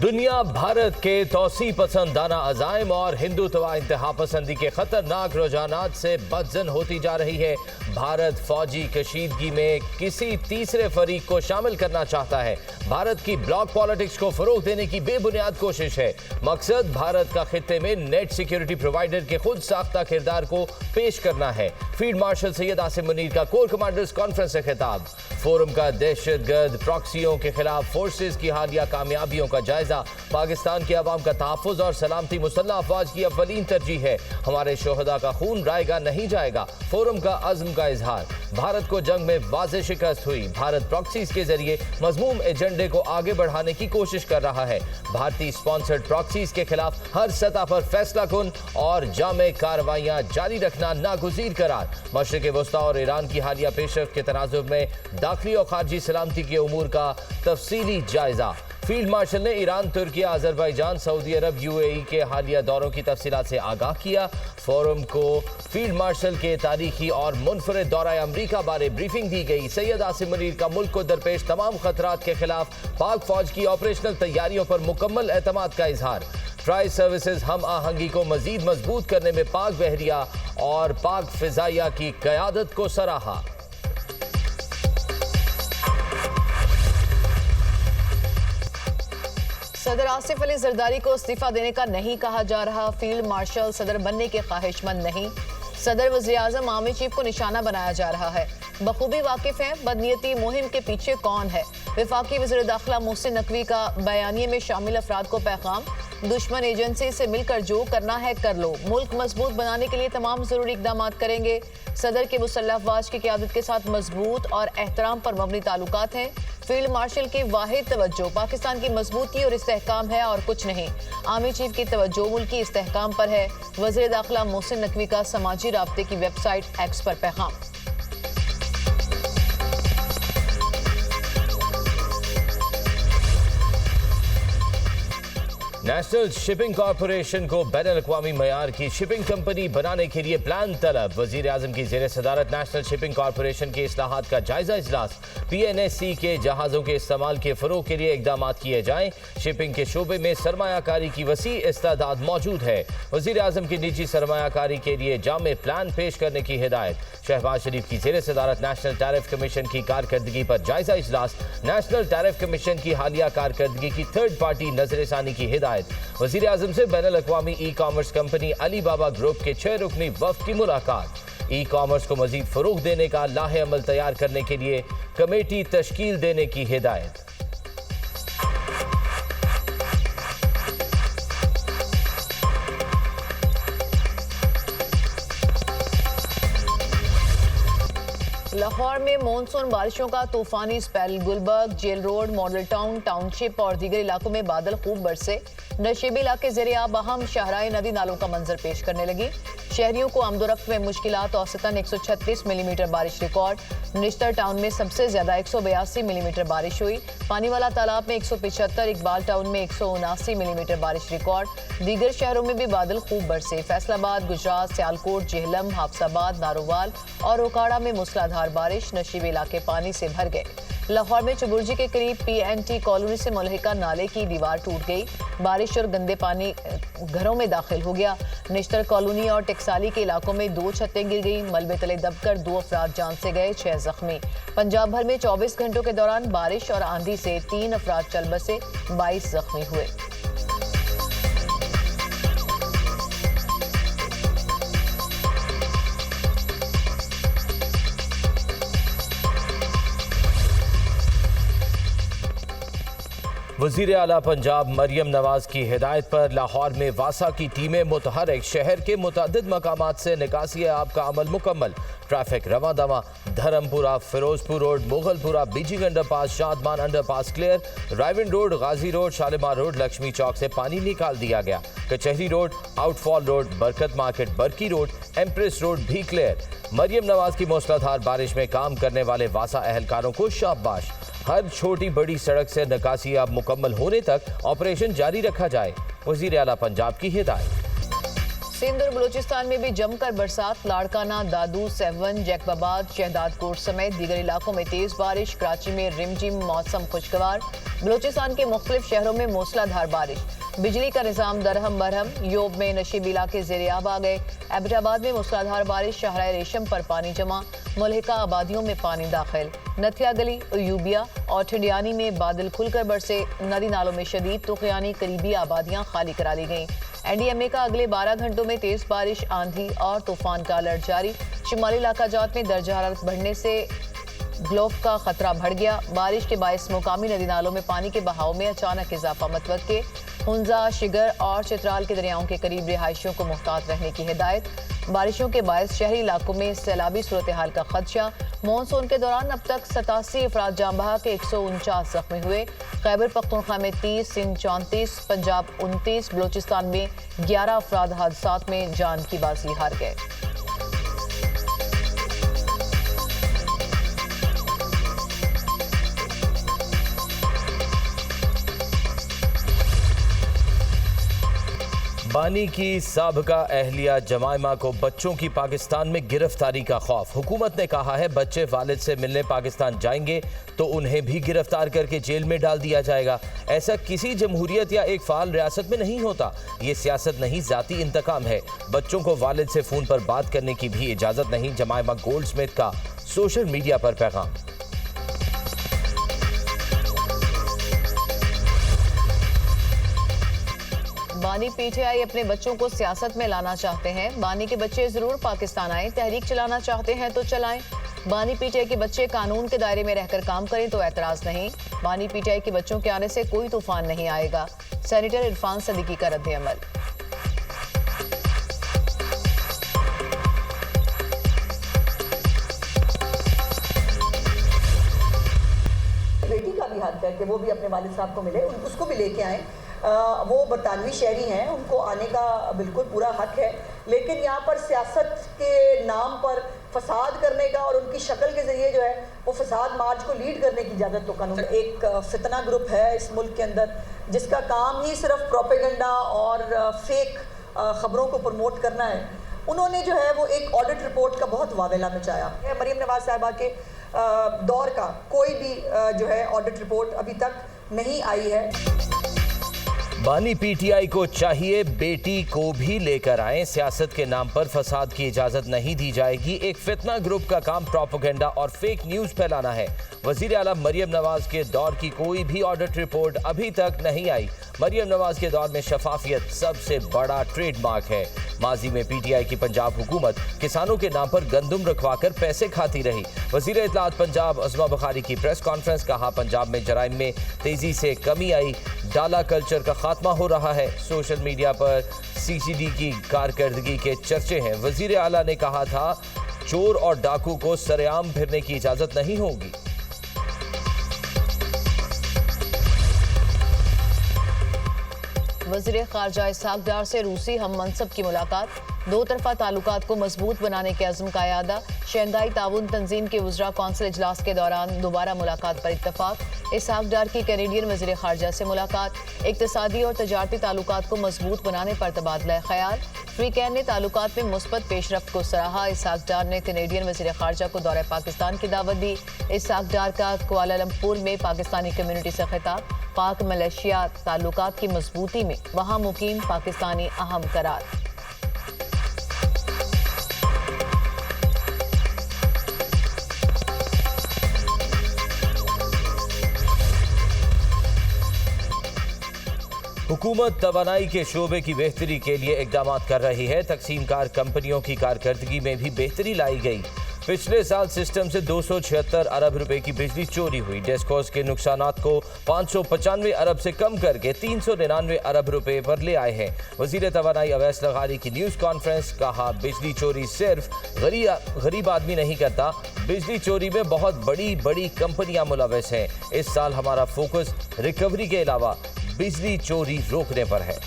दुनिया भारत के तौसी पसंदाना अजाइम और हिंदुत्व इंतहा पसंदी के खतरनाक रुझानात से बदजन होती जा रही है। भारत फौजी कशीदगी में किसी तीसरे फरीक को शामिल करना चाहता है। भारत की ब्लॉक पॉलिटिक्स को फरोग देने की बेबुनियाद कोशिश है। मकसद भारत का खित्ते में नेट सिक्योरिटी प्रोवाइडर के खुद साख्ता किरदार को पेश करना है। फील्ड मार्शल सैयद आसिम मुनीर का कोर कमांडर्स कॉन्फ्रेंस से खिताब। फोरम का दहशतगर्द प्रॉक्सियों के खिलाफ फोर्सेज की हालिया कामयाबियों का जायजा। पाकिस्तान की आवाम का तहफ़्फ़ुज़ और सलामती मुसल्लह अफवाज की अव्वलीन तरजीह है। हमारे शोहदा का खून रायगा नहीं जाएगा। फोरम का अज़्म का इजहार। भारत को जंग में वाज़ेह शिकस्त हुई। भारत प्रॉक्सीज के जरिए मज़मूम एजेंडे को आगे बढ़ाने की कोशिश कर रहा है। भारतीय स्पॉन्सर्ड प्रॉक्सीज के खिलाफ हर सतह पर फैसला कुन और जामे कार्रवाइयाँ जारी रखना नागुज़ीर करार। मशरिक़ वस्ता और ईरान की हालिया पेशरफ्त के तनाज़ुर में दाखिली और खारजी सलामती के उमूर का तफसीली जायजा। फील्ड मार्शल ने ईरान, तुर्किया, अजरबैजान, सऊदी अरब, यूएई के हालिया दौरों की तफसीलात से आगाह किया। फोरम को फील्ड मार्शल के तारीखी और मुनफरिद दौरा अमरीका बारे ब्रीफिंग दी गई। सैयद आसिम मुनीर का मुल्क को दरपेश तमाम खतरात के खिलाफ पाक फौज की ऑपरेशनल तैयारियों पर मुकम्मल एतमाद का इजहार। ट्राई सर्विसेज हम आहंगी को मजीद मजबूत करने में पाक बहरिया और पाक फिजाइया की क़यादत को सराहा। सदर आसिफ अली जरदारी को इस्तीफा देने का नहीं कहा जा रहा। फील्ड मार्शल सदर बनने के ख्वाहिशमंद नहीं। सदर वज़ीर आज़म आर्मी चीफ को निशाना बनाया जा रहा है। बखूबी वाकिफ हैं बदनीयती मुहिम के पीछे कौन है। वफाकी वज़ीर दाखिला मोहसिन नकवी का बयानिए में शामिल अफराद को पैगाम। दुश्मन एजेंसी से मिलकर जो करना है कर लो। मुल्क मजबूत बनाने के लिए तमाम जरूरी इकदाम करेंगे। सदर के मुसल्लह अफवाज की क़यादत के साथ मजबूत और एहतराम पर मबनी ताल्लुकात हैं। फील्ड मार्शल की वाहिद तवज्जो पाकिस्तान की मजबूती और इस्तेहकाम है और कुछ नहीं। आर्मी चीफ की तवज्जो मुल्की इस्तेहकाम पर है। वज़ीर दाखिला मोहसिन नकवी का समाजी राब्ते की वेबसाइट एक्स पर पैगाम। नेशनल शिपिंग कॉरपोरेशन को बैनुल-अक़वामी मयार की शिपिंग कंपनी बनाने के लिए प्लान तलब। वज़ीर आज़म की ज़ेर सदारत नेशनल शिपिंग कॉरपोरेशन के इस्लाहात का जायजा इजलास। PNSC के जहाज़ों के इस्तेमाल के फ़रोग़ के लिए इक़दाम किए जाएँ। शिपिंग के शोबे में सरमायाकारी की वसी इस्तादाद मौजूद है। वज़ीर आज़म की निजी सरमायाकारी के लिए जामे प्लान पेश करने की हिदायत। शहबाज शरीफ की ज़ेर सदारत नेशनल टैरिफ कमीशन की कारकर्दगी पर जायजा इजलास। नेशनल टैरिफ कमीशन की हालिया कारकर्दगी की थर्ड पार्टी नजरसानी की हिदायत। वज़ीर आज़म से बैनुल-अक़वामी ई कॉमर्स कंपनी अली बाबा ग्रुप के 6 रुकनी वफ़द की मुलाकात। ई कॉमर्स को मजीद फ़रोग़ देने का लाहे अमल तैयार करने के लिए कमेटी तश्कील देने की हिदायत। लाहौर में मॉनसून बारिशों का तूफानी स्पेल। Gulberg, jail road, model town, township और दीगर इलाकों में बादल खूब बरसे। नशेबी इलाके ज़रिए अहम शाहराए नदी नालों का मंजर पेश करने लगी। शहरियों को आमदोरफ्त में मुश्किलात। औसतन 136 मिलीमीटर बारिश रिकॉर्ड। निश्तर टाउन में सबसे ज्यादा 182 मिलीमीटर बारिश हुई। पानीवाला तालाब में 175, इकबाल टाउन में 179 मिलीमीटर बारिश रिकॉर्ड। दीगर शहरों में भी बादल खूब बरसे। फैसलाबाद, गुजरात, सियालकोट, जेहलम, हाफसाबाद, नारोवाल और ओकाड़ा में मूसलाधार बारिश। नशीबे इलाके पानी से भर गए। लाहौर में चबुर्जी के करीब PNT कॉलोनी से मुल्हिका नाले की दीवार टूट गई। बारिश और गंदे पानी घरों में दाखिल हो गया। निश्तर कॉलोनी और टेक्साली के इलाकों में 2 छतें गिर गई। मलबे तले दबकर 2 अफराद जान से गए, 6 जख्मी। पंजाब भर में 24 घंटों के दौरान बारिश और आंधी से 3 अफराद चल बसे, 22 जख्मी हुए। वज़ीर आला पंजाब मरियम नवाज की हिदायत पर लाहौर में वासा की टीमें मुतहर्रिक। शहर के मुतअद्दिद मकामात से निकासी आब का अमल मुकम्मल। ट्रैफिक रवा दवा। Dharampura, Ferozepur road, Mughalpura, Beijing underpass, Shadman underpass clear. Raiwind road, Ghazi road, Shalimar road, Lakshmi Chowk से पानी निकाल दिया गया। Kachehri road, outfall road, Barkat market, Barki road, empress road भी क्लियर। मरियम नवाज की मूसलाधार बारिश में काम करने वाले वासा अहलकारों को शाबाश। हर छोटी बड़ी सड़क से निकासी अब मुकम्मल होने तक ऑपरेशन जारी रखा जाए। वज़ीर आला पंजाब की हिदायत। सिंध और बलूचिस्तान में भी जमकर बरसात। लाड़काना, दादू, सेवन, जैकबाबाद, शहदादकोट समेत दीगर इलाकों में तेज बारिश। कराची में रिमझिम मौसम खुशगवार। बलूचिस्तान के मुख्तलिफ शहरों में मूसलाधार बारिश। बिजली का निजाम दरहम बरहम। योब में नशीबी इलाके ज़ेर-ए-आब आ गए। एबटाबाद में मूसलाधार बारिश। शाहराह रेशम पर पानी जमा। मुल्हिका आबादियों में पानी दाखिल। नथिया गली, यूबिया और ठिडियानी में बादल खुलकर बरसे। नदी नालों में शदीद तुगयानी, करीबी आबादियां खाली करा ली गईं। एनडीएमए का अगले 12 घंटों में तेज बारिश, आंधी और तूफान का अलर्ट जारी। शुमाली इलाका जात में दर्जा हरारत बढ़ने से ग्लोफ का खतरा बढ़ गया। बारिश के बायस मुकामी नदी नालों में पानी के बहाव में अचानक इजाफा। मतवक्के हुंजा, शिगर और चित्राल के दरियाओं के करीब रिहायशियों को मुहतात रहने की हिदायत। बारिशों के बायस शहरी इलाकों में सैलाबी सूरत हाल का खदशा। मानसून के दौरान अब तक 87 अफराद जाँ बहक के 149 जख्मी हुए। खैबर पख्तूनख्वा में 30, सिंध 34, पंजाब 29, बलूचिस्तान में 11 अफराद हादसात में जान की बाजी हार गए। बानी की साबका अहलिया जमाइमा को बच्चों की पाकिस्तान में गिरफ्तारी का खौफ। हुकूमत ने कहा है बच्चे वालिद से मिलने पाकिस्तान जाएंगे तो उन्हें भी गिरफ्तार करके जेल में डाल दिया जाएगा। ऐसा किसी जमहूरियत या एक फाल रियासत में नहीं होता। ये सियासत नहीं, जाती इंतकाम है। बच्चों को वालिद से फोन पर बात करने की भी इजाजत नहीं। जमाइमा गोल्डस्मिथ का सोशल मीडिया पर पैगाम। बानी पीटीआई अपने बच्चों को सियासत में लाना चाहते हैं। बानी के बच्चे जरूर पाकिस्तान आए। तहरीक चलाना चाहते हैं तो चलाएं। बानी पीटीआई के बच्चे कानून के दायरे में रहकर काम करें तो एतराज नहीं। बानी पीटीआई के बच्चों के आने से कोई तूफान नहीं आएगा। सेनेटर इरफान सदीकी का रद्द-ए-अमल। बेटी का भी हक है कि वो भी अपने वालिद साहब को मिले, उसको भी लेके आए। वो बरतानवी शहरी हैं, उनको आने का बिल्कुल पूरा हक है। लेकिन यहाँ पर सियासत के नाम पर फसाद करने का और उनकी शक्ल के ज़रिए जो है वो फसाद मार्च को लीड करने की इजाज़त तो कानून। एक फितना ग्रुप है इस मुल्क के अंदर जिसका काम ही सिर्फ प्रोपेगेंडा और फेक ख़बरों को प्रमोट करना है। उन्होंने जो है वो एक ऑडिट रिपोर्ट का बहुत वावेला मचाया है। मरीम नवाज साहिबा के दौर का कोई भी जो है ऑडिट रिपोर्ट अभी तक नहीं आई है। बानी पीटीआई को चाहिए बेटी को भी लेकर आए। सियासत के नाम पर फसाद की इजाजत नहीं दी जाएगी। एक फितना ग्रुप का काम प्रोपेगेंडा और फेक न्यूज फैलाना है। वजीर आला मरियम नवाज के दौर की कोई भी ऑडिट रिपोर्ट अभी तक नहीं आई। मरियम नवाज के दौर में शफाफियत सबसे बड़ा ट्रेडमार्क है। माजी में पीटीआई की पंजाब हुकूमत किसानों के नाम पर गंदम रखवाकर पैसे खाती रही। वजीर इत्तलात पंजाब अज़मा बुखारी की प्रेस कॉन्फ्रेंस, कहा पंजाब में जराइम में तेजी से कमी आई। डाला कल्चर का खात्मा हो रहा है। सोशल मीडिया पर सीसीडी की कारकर्दगी के चर्चे हैं। वजीर आला ने कहा था चोर और डाकू को सरेआम फिरने की इजाजत नहीं होगी। वज़ीर ख़ारजा इसहाक डार से रूसी हम मनसब की मुलाकात। दो तरफा ताल्लुकात को मजबूत बनाने के अज़्म का यादा। शंघाई ताउन तंजीम के वज़रा कौंसिल इजलास के दौरान दोबारा मुलाकात पर इत्तफाक। इसहाक डार की कैनेडियन वज़ीर ख़ारजा से मुलाकात। इक़्तिसादी और तजारती ताल्लुकात को मजबूत बनाने पर तबादला ख्याल। फ्रीकैन ने ताल्लुकात में मुस्बत पेशरफ्त को सराहा। इसहाक डार ने कैनेडियन वज़ीर ख़ारजा को दौरे पाकिस्तान की दावत दी। इसहाक डार का कुआलालंपुर में पाकिस्तानी कम्युनिटी से खिताब। पाक मलेशिया ताल्लुकात की मजबूती में वहाँ मुकीम पाकिस्तानी अहम करार। हुकूमत तवानाई के शोबे की बेहतरी के लिए इकदाम कर रही है। तकसीमकार कंपनियों की कारकर्दगी में भी बेहतरी लाई गई। पिछले साल सिस्टम से 276 अरब रुपए की बिजली चोरी हुई। डेस्कोस के नुकसानात को 595 अरब से कम करके 399 अरब रुपए पर ले आए हैं। वजीर तवानाई अवैस लगारी की न्यूज़ कॉन्फ्रेंस, कहा बिजली चोरी सिर्फ गरीब आदमी नहीं करता, बिजली चोरी में बहुत बड़ी बड़ी कंपनियां मुलव्वस हैं। इस साल हमारा फोकस रिकवरी के अलावा बिजली चोरी रोकने पर है।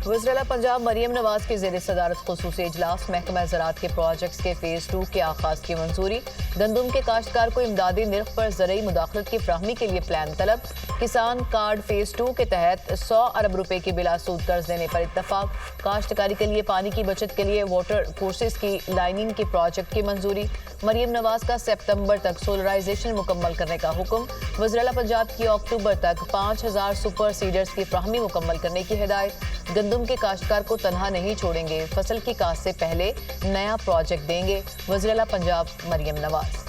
वज़ीर-ए-आला पंजाब मरियम नवाज के ज़ेर सदारत खुसूसी इजलास। महकमा ज़राअत के प्रोजेक्ट्स के फेज़ 2 के आगाज़ की मंजूरी। गंदम के काश्तकार को इमदादी निर्ख पर ज़रूरी मुदाखलत की फ्राहमी के लिए प्लान तलब। किसान कार्ड फेज 2 के तहत 100 अरब रुपए के बिला सूद कर्ज देने पर इत्तफाक। काश्तकारी के लिए पानी की बचत के लिए वाटर कोर्सेज की लाइनिंग के प्रोजेक्ट की मंजूरी। मरियम नवाज का सितंबर तक सोलराइजेशन मुकम्मल करने का हुक्म। वज़ीर-ए-आला पंजाब की अक्टूबर तक 5000 सुपर सीडर्स की फ्राहमी मुकम्मल करने की हिदायत। गंदम के काश्तकार को तनहा नहीं छोड़ेंगे, फसल की काश्त से पहले नया प्रोजेक्ट देंगे। वज़ीर-ए-आला पंजाब मरियम नवाज।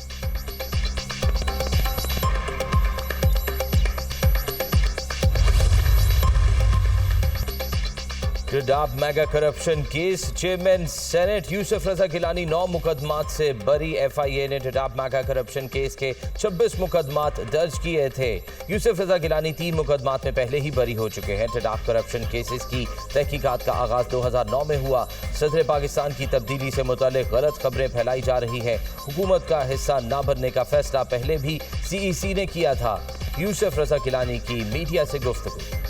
टडाब mega corruption case, chairman senate Yousuf Raza Gilani 9 मुकदमात से बरी। FIA ने टडाब मेगा करप्शन केस के 26 मुकदमात दर्ज किए थे। यूसुफ रजा गिलानी 3 मुकदमात में पहले ही बरी हो चुके हैं। टडाब करप्शन केसेस की तहकीकात का आगाज 2009 में हुआ। सदर पाकिस्तान की तब्दीली से मुतालिक गलत खबरें फैलाई जा रही हैं। हुकूमत का हिस्सा न बनने का फैसला पहले भी CEC ने किया था। यूसुफ रजा गिलानी की मीडिया से गुफ्तगू।